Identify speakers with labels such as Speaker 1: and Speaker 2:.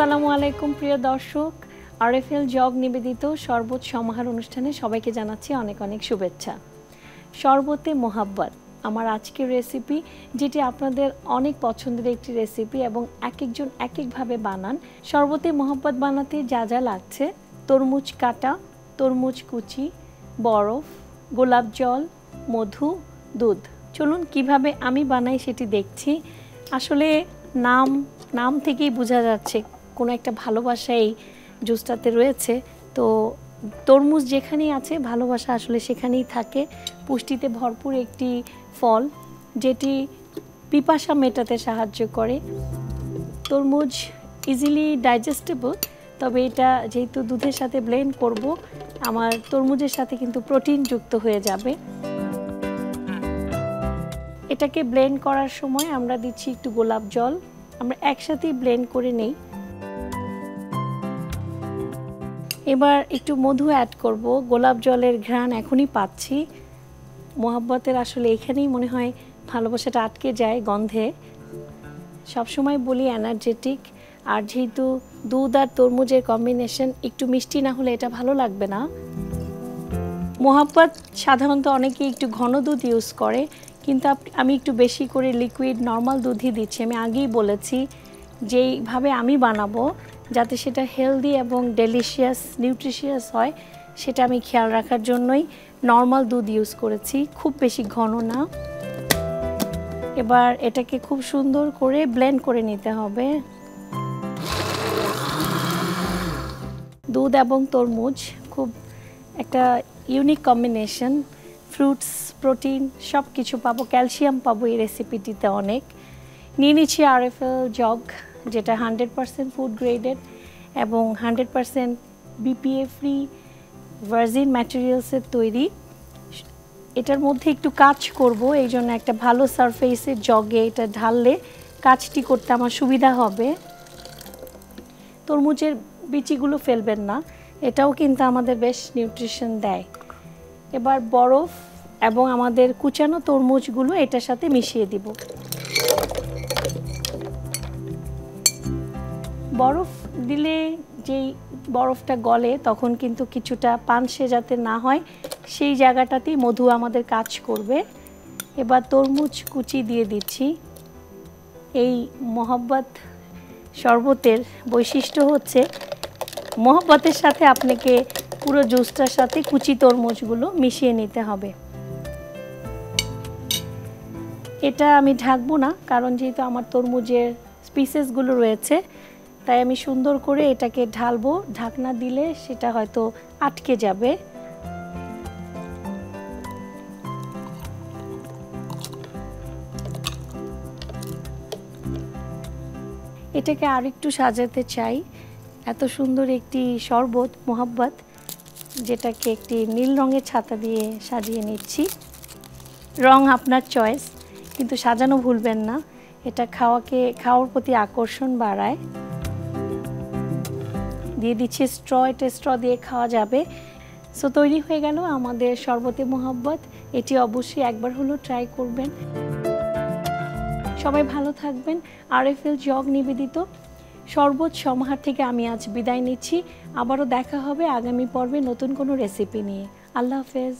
Speaker 1: আসসালামু আলাইকুম প্রিয় দর্শক, আরএফএল জগ নিবেদিত শরবত সমাহার অনুষ্ঠানে সবাইকে জানাচ্ছি অনেক অনেক শুভেচ্ছা। শরবতে মোহাব্বত আমার আজকের রেসিপি, যেটি আপনাদের অনেক পছন্দের একটি রেসিপি এবং এক একজন এক একভাবে বানান। শরবতে মোহাব্বত বানাতে যা যা লাগছে: তরমুজ কাটা, তরমুজ কুচি, বরফ, গোলাপ জল, মধু, দুধ। চলুন কিভাবে আমি বানাই সেটি দেখছি। আসলে নাম থেকেই বোঝা যাচ্ছে কোনো একটা ভালোবাসা এই জুসটাতে রয়েছে। তো তরমুজ যেখানেই আছে ভালোবাসা আসলে সেখানেই থাকে। পুষ্টিতে ভরপুর একটি ফল, যেটি পিপাসা মেটাতে সাহায্য করে। তরমুজ ইজিলি ডাইজেস্টেবল, তবে এটা যেহেতু দুধের সাথে ব্লেন্ড করব, আমার তরমুজের সাথে কিন্তু প্রোটিন যুক্ত হয়ে যাবে। এটাকে ব্লেন্ড করার সময় আমরা দিচ্ছি একটু গোলাপ জল। আমরা একসাথেই ব্লেন্ড করে নেই। এবার একটু মধু অ্যাড করব। গোলাপ জলের ঘ্রাণ এখনই পাচ্ছি। মোহাব্বতের আসলে এখানেই মনে হয় ভালোবাসাটা আটকে যায় গন্ধে। সবসময় বলি এনার্জেটিক, আর যেহেতু দুধ আর তরমুজের কম্বিনেশন, একটু মিষ্টি না হলে এটা ভালো লাগবে না। মোহাব্বত সাধারণত অনেকেই একটু ঘন দুধ ইউজ করে, কিন্তু আমি একটু বেশি করে লিকুইড নর্মাল দুধই দিচ্ছি। আমি আগেই বলেছি যেইভাবে আমি বানাবো যাতে সেটা হেলদি এবং ডেলিশিয়াস নিউট্রিশিয়াস হয়, সেটা আমি খেয়াল রাখার জন্যই নর্মাল দুধ ইউজ করেছি, খুব বেশি ঘন না। এবার এটাকে খুব সুন্দর করে ব্লেন্ড করে নিতে হবে। দুধ এবং তরমুজ খুব একটা ইউনিক কম্বিনেশন। ফ্রুটস, প্রোটিন সব কিছু পাবো, ক্যালসিয়াম পাবো এই রেসিপিটিতে অনেক। নিয়ে নিচ্ছি আরএফএল জগ, যেটা 100% ফুড গ্রেডেড এবং 100% বিপিএ ফ্রি ভার্জিন ম্যাটেরিয়ালসের তৈরি। এটার মধ্যে একটু কাজ করব, এই জন্য একটা ভালো সারফেসের জগে এটা ঢাললে কাজটি করতে আমার সুবিধা হবে। তরমুজের বিচিগুলো ফেলবেন না, এটাও কিন্তু আমাদের বেশ নিউট্রিশন দেয়। এবার বরফ এবং আমাদের কুচানো তরমুজগুলো এটার সাথে মিশিয়ে দিব। বরফ দিলে যেই বরফটা গলে তখন কিন্তু কিছুটা পানসে যাতে না হয়, সেই জায়গাটাতেই মধু আমাদের কাজ করবে। এবার তরমুজ কুচি দিয়ে দিচ্ছি। এই মোহাব্বত শরবতের বৈশিষ্ট্য হচ্ছে মোহাব্বতের সাথে আপনাকে পুরো জুসটার সাথে কুচি তরমুজগুলো মিশিয়ে নিতে হবে। এটা আমি ঢাকবো না, কারণ যেহেতু আমার তরমুজের স্পিসেসগুলো রয়েছে, তাই আমি সুন্দর করে এটাকে ঢালবো। ঢাকনা দিলে সেটা হয়তো আটকে যাবে। এটাকে আরেকটু সাজাতে চাই। এত সুন্দর একটি শরবত মোহাব্বত, যেটাকে একটি নীল রঙের ছাতা দিয়ে সাজিয়ে নিচ্ছি। রং আপনার চয়েস, কিন্তু সাজানো ভুলবেন না, এটা খাওয়ার প্রতি আকর্ষণ বাড়ায়। দিয়ে দিচ্ছি স্ট্র, এটা স্ট্র দিয়ে খাওয়া যাবে। সো তৈরি হয়ে গেল আমাদের শরবতে মোহাব্বত। এটি অবশ্যই একবার হলেও ট্রাই করবেন। সবাই ভালো থাকবেন। আরএফএল জগ নিবেদিত শরবত সমাহার থেকে আমি আজ বিদায় নিচ্ছি। আবারও দেখা হবে আগামী পর্বে নতুন কোনো রেসিপি নিয়ে। আল্লাহ হাফেজ।